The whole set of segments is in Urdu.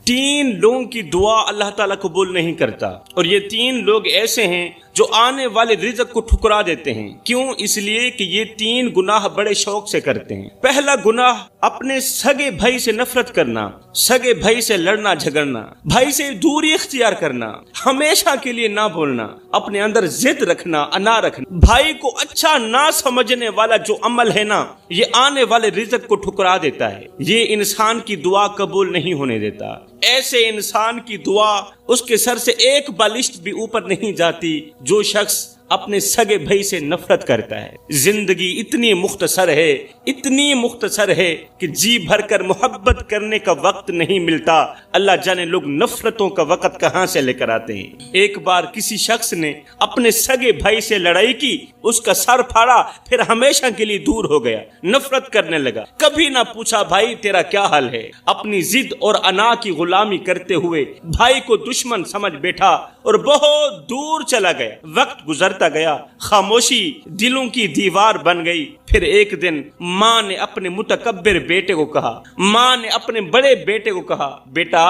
3 لوگوں کی دعا اللہ تعالیٰ قبول نہیں کرتا، اور یہ 3 لوگ ایسے ہیں جو آنے والے رزق کو ٹھکرا دیتے ہیں۔ کیوں؟ اس لیے کہ یہ 3 گناہ بڑے شوق سے کرتے ہیں۔ پہلا گناہ اپنے سگے بھائی سے نفرت کرنا، سگے بھائی سے لڑنا جھگڑنا، بھائی سے دوری اختیار کرنا، ہمیشہ کے لیے نہ بولنا، اپنے اندر ضد رکھنا، انا رکھنا، بھائی کو اچھا نہ سمجھنے والا جو عمل ہے نا، یہ آنے والے رزق کو ٹھکرا دیتا ہے، یہ انسان کی دعا قبول نہیں ہونے دیتا۔ ایسے انسان کی دعا اس کے سر سے ایک بالشت بھی اوپر نہیں جاتی جو شخص اپنے سگے بھائی سے نفرت کرتا ہے۔ زندگی اتنی مختصر ہے، اتنی مختصر ہے کہ جی بھر کر محبت کرنے کا وقت نہیں ملتا، اللہ جانے لوگ نفرتوں کا وقت کہاں سے لے کر آتے ہیں۔ ایک بار کسی شخص نے اپنے سگے بھائی سے لڑائی کی، اس کا سر پھاڑا، پھر ہمیشہ کے لیے دور ہو گیا، نفرت کرنے لگا، کبھی نہ پوچھا بھائی تیرا کیا حال ہے۔ اپنی ضد اور انا کی غلامی کرتے ہوئے بھائی کو دشمن سمجھ بیٹھا اور بہت دور چلا گیا۔ وقت گزرتا گیا، خاموشی دلوں کی دیوار بن گئی۔ پھر ایک دن ماں نے اپنے متکبر بیٹے کو کہا، ماں نے اپنے بڑے بیٹے کو کہا، بیٹا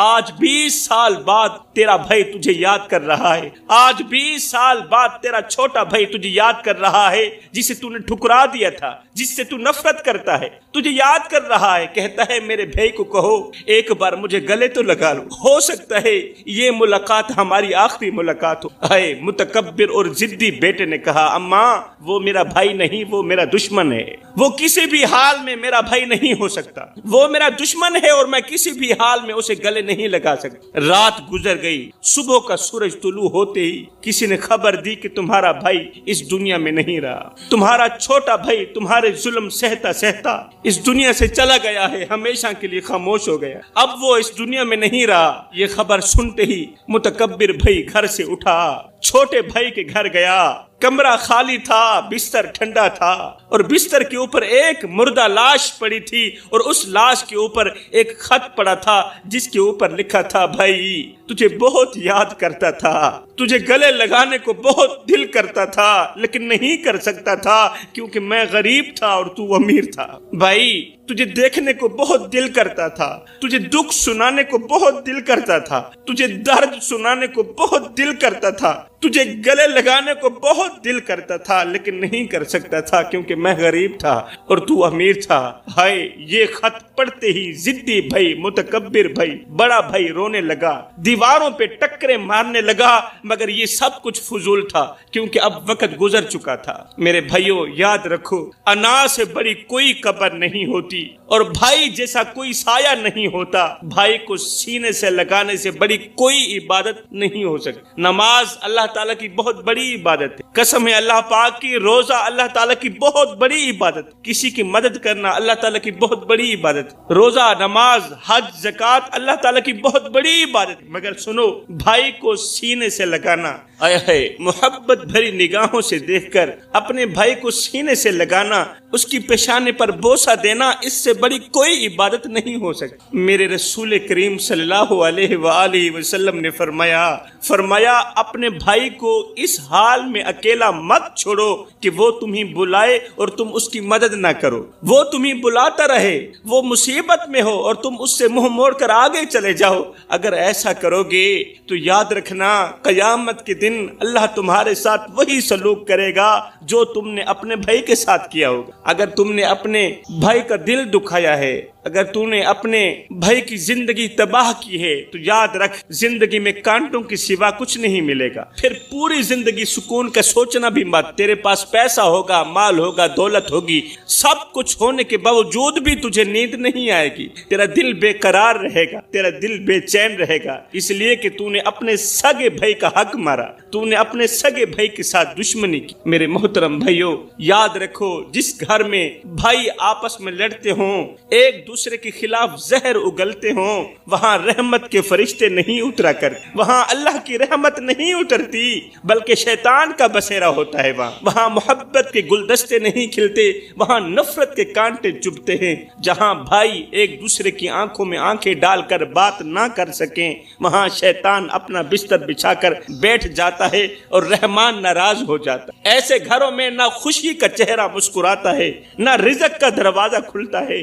آج 20 سال بعد تیرا بھائی تجھے یاد کر رہا ہے، آج 20 سال بعد تیرا چھوٹا بھائی تجھے یاد کر رہا ہے، جسے تو نے ٹھکرا دیا تھا، جس سے تو نفرت کرتا ہے، تجھے یاد کر رہا ہے۔ کہتا ہے میرے بھائی کو کہو ایک بار مجھے گلے تو لگا لو، ہو سکتا ہے یہ ملاقات ہماری آخری ملاقات ہو۔ اے متکبر اور ضدی بیٹے نے کہا، اماں وہ میرا بھائی نہیں، وہ میرا دشمن ہے، وہ کسی بھی حال میں میرا بھائی نہیں ہو سکتا، وہ میرا دشمن ہے اور میں کسی بھی حال میں اسے گلے نہیں لگا سکتا۔ رات گزر گئی، صبح کا سورج طلوع ہوتے ہی کسی نے خبر دی کہ تمہارا بھائی اس دنیا میں نہیں رہا، تمہارا چھوٹا بھائی تمہارے ظلم سہتا سہتا اس دنیا سے چلا گیا ہے، ہمیشہ کے لیے خاموش ہو گیا، اب وہ اس دنیا میں نہیں رہا۔ یہ خبر سنتے ہی متکبر بھائی گھر سے اٹھا، چھوٹے بھائی کے گھر گیا، کمرہ خالی تھا، بستر ٹھنڈا تھا، اور بستر کے اوپر ایک مردہ لاش پڑی تھی، اور اس لاش کے اوپر ایک خط پڑا تھا جس کے اوپر لکھا تھا، بھائی تجھے بہت یاد کرتا تھا، تجھے گلے لگانے کو بہت دل کرتا تھا، لیکن نہیں کر سکتا تھا کیونکہ میں غریب تھا اور تو امیر تھا۔ بھائی تجھے دیکھنے کو بہت دل کرتا تھا، تجھے دکھ سنانے کو بہت دل کرتا تھا، تجھے درد سنانے کو بہت دل کرتا تھا، تجھے گلے لگانے کو بہت دل کرتا تھا، لیکن نہیں کر سکتا تھا کیونکہ میں غریب تھا اور تو امیر تھا۔ ہائے یہ خط پڑھتے ہی ضدی بھائی، متکبر بھائی، بڑا بھائی رونے لگا، دیواروں پہ ٹکرے مارنے لگا، مگر یہ سب کچھ فضول تھا کیونکہ اب وقت گزر چکا تھا۔ میرے بھائیوں یاد رکھو، انا سے بڑی کوئی قبر نہیں ہوتی اور بھائی جیسا کوئی سایہ نہیں ہوتا، بھائی کو سینے سے لگانے سے بڑی کوئی عبادت نہیں ہو سکتی۔ نماز اللہ تعالیٰ کی بہت بڑی عبادت ہے، قسم ہے اللہ پاک کی، روزہ اللہ تعالیٰ کی بہت بڑی عبادت، کسی کی مدد کرنا اللہ تعالیٰ کی بہت بڑی عبادت، روزہ، نماز، حج، زکوٰۃ اللہ تعالیٰ کی بہت بڑی عبادت، مگر سنو بھائی کو سینے سے لگانا، اے محبت بھری نگاہوں سے دیکھ کر اپنے بھائی کو سینے سے لگانا، اس کی پیشانے پر بوسہ دینا، اس سے بڑی کوئی عبادت نہیں ہو سکتی۔ میرے رسول کریم صلی اللہ علیہ وآلہ وسلم نے فرمایا اپنے بھائی کو اس حال میں اکیلا مت چھوڑو کہ وہ تمہیں بلائے اور تم اس کی مدد نہ کرو، وہ تمہیں بلاتا رہے، وہ مصیبت میں ہو اور تم اس سے منہ موڑ کر آگے چلے جاؤ۔ اگر ایسا کرو گے تو یاد رکھنا قیامت کے دن اللہ تمہارے ساتھ وہی سلوک کرے گا جو تم نے اپنے بھائی کے ساتھ کیا ہوگا۔ اگر تم نے اپنے بھائی کا دل دکھایا ہے، اگر تو نے اپنے بھائی کی زندگی تباہ کی ہے، تو یاد رکھ زندگی میں کانٹوں کے سوا کچھ نہیں ملے گا۔ پھر پوری زندگی سکون کا سوچنا بھی مت، تیرے پاس پیسہ ہوگا، مال ہوگا، دولت ہوگی، سب کچھ ہونے کے باوجود بھی تجھے نیند نہیں آئے گی، تیرا دل بے قرار رہے گا، تیرا دل بے چین رہے گا، اس لیے کہ تو نے اپنے سگے بھائی کا حق مارا، تو نے اپنے سگے بھائی کے ساتھ دشمنی کی۔ میرے محترم بھائیوں یاد رکھو، جس گھر میں بھائی آپس میں لڑتے ہوں، ایک دوسرے کے خلاف زہر اگلتے ہوں، وہاں رحمت کے فرشتے نہیں اترا کرتے، وہاں اللہ کی رحمت نہیں اترتی بلکہ شیطان کا بسیرا ہوتا ہے۔ وہاں محبت کے گلدستے نہیں کھلتے، وہاں نفرت کے کانٹے چبھتے ہیں۔ جہاں بھائی ایک دوسرے کی آنکھوں میں آنکھیں ڈال کر بات نہ کر سکیں، وہاں شیطان اپنا بستر بچھا کر بیٹھ جاتا ہے اور رحمان ناراض ہو جاتا ہے۔ ایسے گھروں میں نہ خوشی کا چہرہ مسکراتا ہے، نہ رزق کا دروازہ کھلتا ہے۔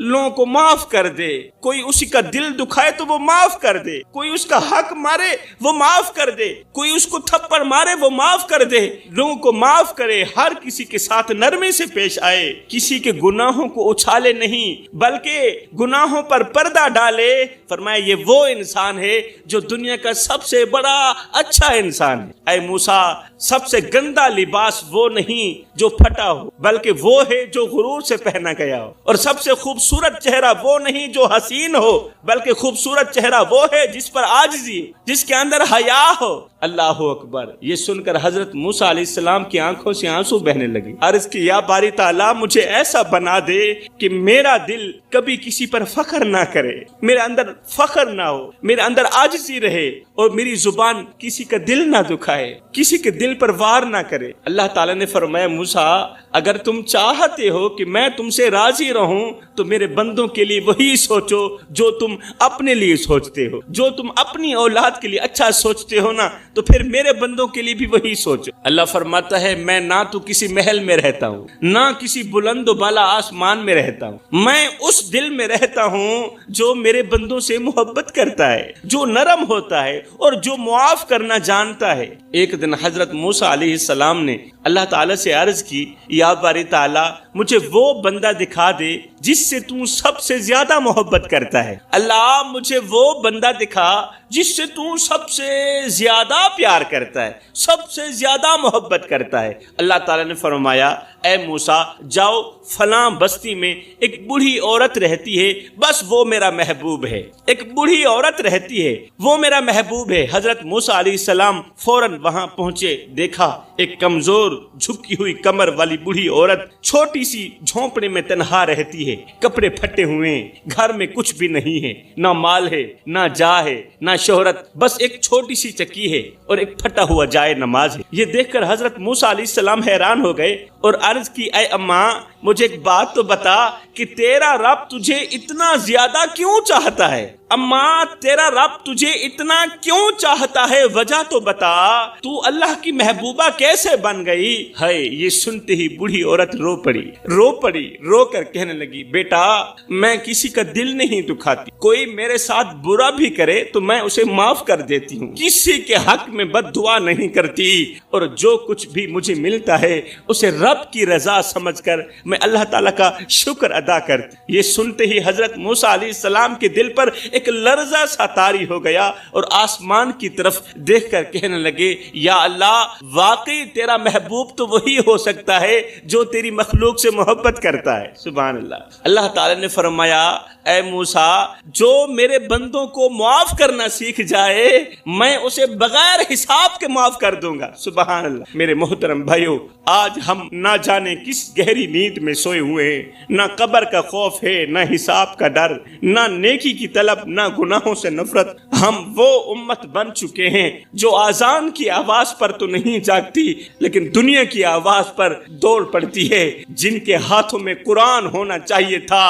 لوگوں کو معاف کر دے, کوئی اسی کا دل دکھائے تو وہ معاف کر دے, کوئی اس کا حق مارے وہ معاف کر دے, کوئی اس کو تھپڑ مارے وہ معاف کر دے, لوگوں کو معاف کرے, ہر کسی کے ساتھ نرمی سے پیش آئے, کسی کے گناہوں کو اچھالے نہیں بلکہ گناہوں پر پردہ ڈالے. فرمایا یہ وہ انسان ہے جو دنیا کا سب سے بڑا اچھا انسان ہے. اے موسیٰ, سب سے گندا لباس وہ نہیں جو پھٹا ہو بلکہ وہ ہے جو غرور سے پہنا گیا ہو, اور سب سے خوبصورت چہرہ وہ نہیں جو حسین ہو بلکہ خوبصورت چہرہ وہ ہے جس پر عاجزی, جس کے اندر حیا ہو. اللہ اکبر. یہ سن کر حضرت موسیٰ علیہ السلام کی آنکھوں سے آنسو بہنے لگے. عرض کی یا باری تعالیٰ, مجھے ایسا بنا دے کہ میرا دل کبھی کسی پر فخر نہ کرے, میرے اندر فخر نہ ہو, میرے اندر عاجزی رہے, اور میری زبان کسی کا دل نہ دکھائے, کسی کے دل پر وار نہ کرے. اللہ تعالیٰ نے فرمایا موسیٰ, اگر تم چاہتے ہو کہ میں تم سے راضی رہوں تو میرے بندوں کے لیے وہی سوچو جو تم اپنے لیے سوچتے ہو, جو تم اپنی اولاد کے لیے اچھا سوچتے ہو نا, تو پھر میرے بندوں کے لیے بھی وہی سوچو. اللہ فرماتا ہے میں نہ تو کسی محل میں رہتا ہوں, نہ کسی بلند و بالا آسمان میں رہتا ہوں, میں اس دل میں رہتا ہوں جو میرے بندوں سے محبت کرتا ہے, جو نرم ہوتا ہے اور جو معاف کرنا جانتا ہے. ایک دن حضرت موسیٰ علیہ السلام نے اللہ تعالیٰ سے عرض کی, یا باری تعالیٰ مجھے وہ بندہ دکھا دے جس سے تو سب سے زیادہ محبت کرتا ہے. اللہ مجھے وہ بندہ دکھا جس سے تو سب سے زیادہ پیار کرتا ہے, سب سے زیادہ محبت کرتا ہے. اللہ تعالیٰ نے فرمایا اے موسیٰ جاؤ, فلاں بستی میں ایک بوڑھی عورت رہتی ہے, بس وہ میرا محبوب ہے. ایک بوڑھی عورت رہتی ہے, وہ میرا محبوب ہے. حضرت موسیٰ علیہ السلام فوراً وہاں پہنچے, دیکھا ایک کمزور جھکی ہوئی کمر والی بوڑھی عورت چھوٹی سی جھونپڑے میں تنہا رہتی ہے, کپڑے پھٹے ہوئے, گھر میں کچھ بھی نہیں ہے, نہ مال ہے, نہ جا ہے, نہ شہرت, بس ایک چھوٹی سی چکی ہے اور ایک پھٹا ہوا جائے نماز ہے. یہ دیکھ کر حضرت موسیٰ علیہ السلام حیران ہو گئے اور عرض کی اے اماں مجھے ایک بات تو بتا کہ تیرا رب تجھے اتنا زیادہ کیوں چاہتا ہے. اماں تیرا رب تجھے اتنا کیوں چاہتا ہے, وجہ تو بتا, تو اللہ کی محبوبہ کیسے بن گئی ہے. یہ سنتے ہی بوڑھی عورت رو پڑی, رو کر کہنے لگی بیٹا میں کسی کا دل نہیں دکھاتی, کوئی میرے ساتھ برا بھی کرے تو میں اسے معاف کر دیتی ہوں, کسی کے حق میں بد دعا نہیں کرتی, اور جو کچھ بھی مجھے ملتا ہے اسے رب کی رضا سمجھ کر میں اللہ تعالیٰ کا شکر ادا کرتی. یہ سنتے ہی حضرت موسیٰ علیہ السلام کے دل پر ایک لرزہ سا طاری ہو گیا اور آسمان کی طرف دیکھ کر کہنے لگے یا اللہ واقعی تیرا محبوب تو وہی ہو سکتا ہے جو تیری مخلوق سے محبت کرتا ہے. سبحان اللہ. اللہ تعالیٰ نے فرمایا اے موسیٰ جو میرے بندوں کو معاف کرنا سیکھ جائے میں اسے بغیر حساب کے معاف کر دوں گا. سبحان اللہ. میرے محترم بھائیو, آج ہم نہ جانے کس گہری نیند میں سوئے ہوئے ہیں, نہ قبر کا خوف ہے, نہ حساب کا ڈر, نہ نیکی کی طلب, نہ گناہوں سے نفرت. ہم وہ امت بن چکے ہیں جو آذان کی آواز پر تو نہیں جاگتی لیکن دنیا کی آواز پر دوڑ پڑتی ہے. جن کے ہاتھوں میں قرآن ہونا چاہیے تھا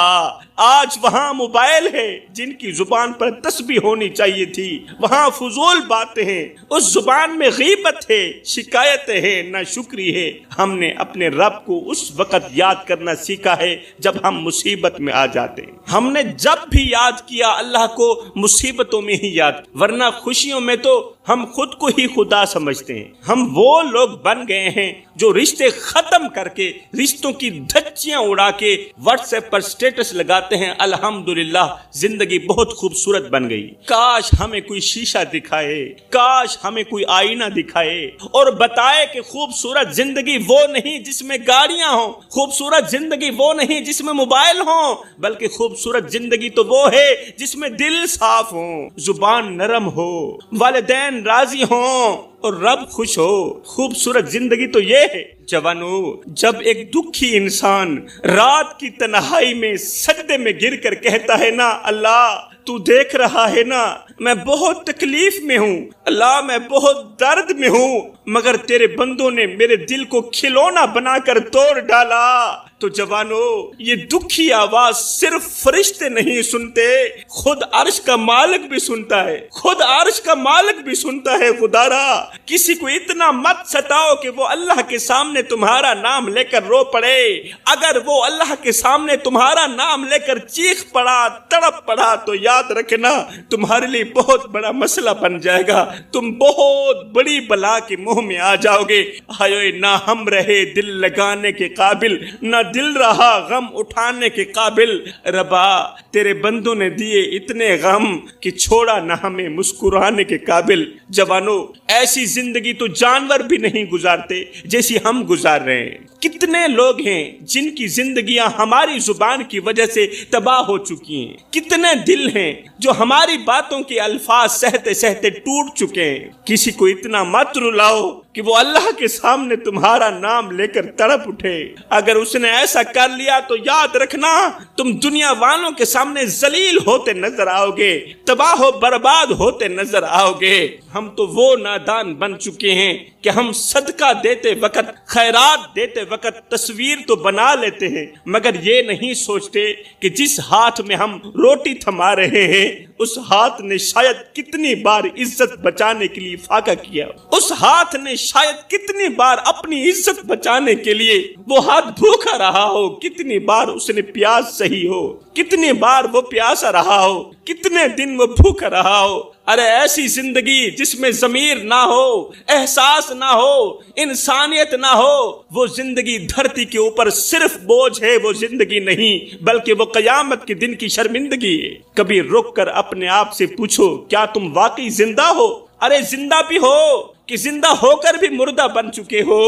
آج وہاں موبائل ہے, جن کی زبان پر تسبیح ہونی چاہیے تھی وہاں فضول باتیں ہیں, اس زبان میں غیبت ہے, شکایتیں ہیں, نہ شکری ہے. ہم نے اپنے رب کو اس وقت یاد کرنا سیکھا ہے جب ہم مصیبت میں آ جاتے ہیں. ہم نے جب بھی یاد کیا اللہ کو مصیبتوں میں ہی یاد, ورنہ خوشیوں میں تو ہم خود کو ہی خدا سمجھتے ہیں. ہم وہ لوگ بن گئے ہیں جو رشتے ختم کر کے, رشتوں کی دھچیاں اڑا کے واٹس ایپ پر سٹیٹس لگاتے ہیں الحمدللہ زندگی بہت خوبصورت بن گئی. کاش ہمیں کوئی شیشہ دکھائے, کاش ہمیں کوئی آئینہ دکھائے اور بتائے کہ خوبصورت زندگی وہ نہیں جس میں گاڑیاں ہوں, خوبصورت زندگی وہ نہیں جس میں موبائل ہوں, بلکہ خوبصورت زندگی تو وہ ہے جس میں دل صاف ہوں, زبان نرم ہو, والدین راضی ہوں اور رب خوش ہو. خوبصورت زندگی تو یہ ہے. جوانو, جب ایک دکھی انسان رات کی تنہائی میں سجدے میں گر کر کہتا ہے نا اللہ تو دیکھ رہا ہے نا میں بہت تکلیف میں ہوں, اللہ میں بہت درد میں ہوں, مگر تیرے بندوں نے میرے دل کو کھلونا بنا کر توڑ ڈالا, تو جوانو یہ دکھی آواز صرف فرشتے نہیں سنتے، خود عرش کا مالک بھی سنتا ہے، خود عرش کا مالک بھی سنتا ہے۔ خدارا کسی کو اتنا مت ستاؤ کہ وہ اللہ کے سامنے تمہارا نام لے کر رو پڑے۔ اگر وہ اللہ کے سامنے تمہارا نام لے کر چیخ پڑا، تڑپ پڑا، تو یاد رکھنا تمہارے لیے بہت بڑا مسئلہ بن جائے گا، تم بہت بڑی بلا کے منہ میں آ جاؤ گے۔ ہائے نہ ہم رہے دل لگانے کے قابل، نہ دل رہا غم اٹھانے کے قابل۔ ربا تیرے بندوں نے دیے اتنے غم کہ چھوڑا نہ ہمیں مسکرانے کے قابل۔ جوانو ایسی زندگی تو جانور بھی نہیں گزارتے جیسی ہم گزار رہے ہیں۔ کتنے لوگ ہیں جن کی زندگیاں ہماری زبان کی وجہ سے تباہ ہو چکی ہیں، کتنے دل ہیں جو ہماری باتوں کے الفاظ سہتے سہتے ٹوٹ چکے ہیں۔ کسی کو اتنا مت رلاؤ کہ وہ اللہ کے سامنے تمہارا نام لے کر تڑپ اٹھے۔ اگر اس نے ایسا کر لیا تو یاد رکھنا تم دنیا والوں کے سامنے ذلیل ہوتے نظر آؤ گے، تباہ و برباد ہوتے نظر آؤ گے۔ ہم تو وہ نادان بن چکے ہیں کہ ہم صدقہ دیتے وقت، خیرات دیتے وقت تصویر تو بنا لیتے ہیں، مگر یہ نہیں سوچتے کہ جس ہاتھ میں ہم روٹی تھما رہے ہیں اس ہاتھ نے شاید کتنی بار عزت بچانے کے لیے فاقہ کیا، اس ہاتھ نے شاید کتنی بار اپنی عزت بچانے کے لیے وہ ہاتھ بھوکا رہا ہو، کتنی بار اس نے پیاس سہی ہو، کتنی بار وہ پیاسا رہا ہو، کتنے دن وہ بھوکا رہا ہو۔ ارے ایسی زندگی جس میں ضمیر نہ ہو، احساس نہ ہو، انسانیت نہ ہو، وہ زندگی دھرتی کے اوپر صرف بوجھ ہے، وہ زندگی نہیں بلکہ وہ قیامت کے دن کی شرمندگی ہے۔ کبھی رک کر اپنے آپ سے پوچھو کیا تم واقعی زندہ ہو؟ ارے زندہ بھی ہو کہ زندہ ہو کر بھی مردہ بن چکے ہو؟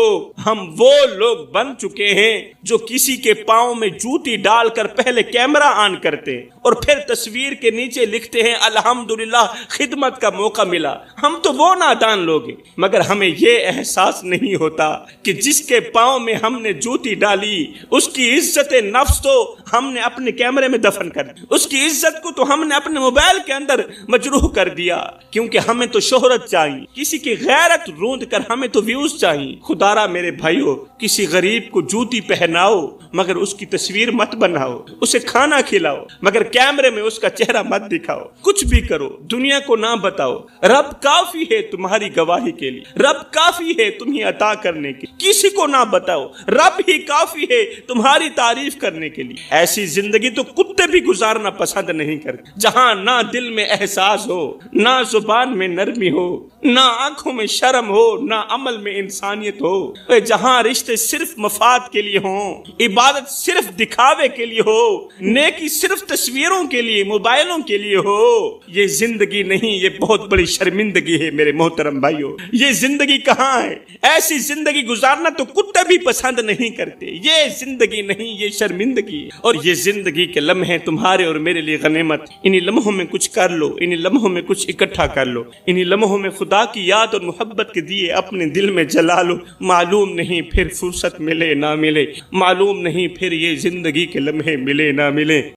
ہم وہ لوگ بن چکے ہیں جو کسی کے پاؤں میں جوتی ڈال کر پہلے کیمرہ آن کرتے اور پھر تصویر کے نیچے لکھتے ہیں الحمدللہ خدمت کا موقع ملا۔ ہم تو وہ نادان لوگ ہیں، مگر ہمیں یہ احساس نہیں ہوتا کہ جس کے پاؤں میں ہم نے جوتی ڈالی اس کی عزت نفس تو ہم نے اپنے کیمرے میں دفن کر دی، اس کی عزت کو تو ہم نے اپنے موبائل کے اندر مجروح کر دیا، کیونکہ ہمیں تو شہرت چاہیے، کسی کی غیرت روند کر ہمیں تو ویوز چاہیے۔ خدارا میرے بھائیو کسی غریب کو جوتی پہناؤ مگر اس کی تصویر مت بناؤ، اسے کھانا کھلاؤ مگر کیمرے میں اس کا چہرہ مت دکھاؤ، کچھ بھی کرو دنیا کو نہ بتاؤ۔ رب کافی ہے تمہاری گواہی کے لیے، رب کافی ہے تمہیں عطا کرنے کے، کسی کو نہ بتاؤ، رب ہی کافی ہے تمہاری تعریف کرنے کے لیے۔ ایسی زندگی تو کتے بھی گزارنا پسند نہیں کرتے جہاں نہ دل میں احساس ہو، نہ زبان میں نرمی ہو، نہ آنکھوں میں شرم ہو، نہ عمل میں انسانیت ہو، جہاں رشتے صرف مفاد کے لیے ہوں، عبادت صرف دکھاوے کے لیے ہو، نیکی صرف تصویروں کے لیے، موبائلوں کے لیے ہو۔ یہ زندگی نہیں، یہ بہت بڑی شرمندگی ہے میرے محترم بھائیو۔ یہ زندگی کہاں ہے؟ ایسی زندگی گزارنا تو کتے بھی پسند نہیں کرتے۔ یہ زندگی نہیں، یہ شرمندگی ہے۔ اور یہ زندگی کے لمحے تمہارے اور میرے لیے غنیمت۔ انہی لمحوں میں کچھ کر لو، انہی لمحوں میں کچھ اکٹھا کر لو، انہی لمحوں میں خدا کی یاد اور محبت کے دیے اپنے دل میں جلا لو۔ معلوم نہیں پھر فرصت ملے نہ ملے، معلوم نہیں پھر یہ زندگی کے لمحے ملے نہ ملے۔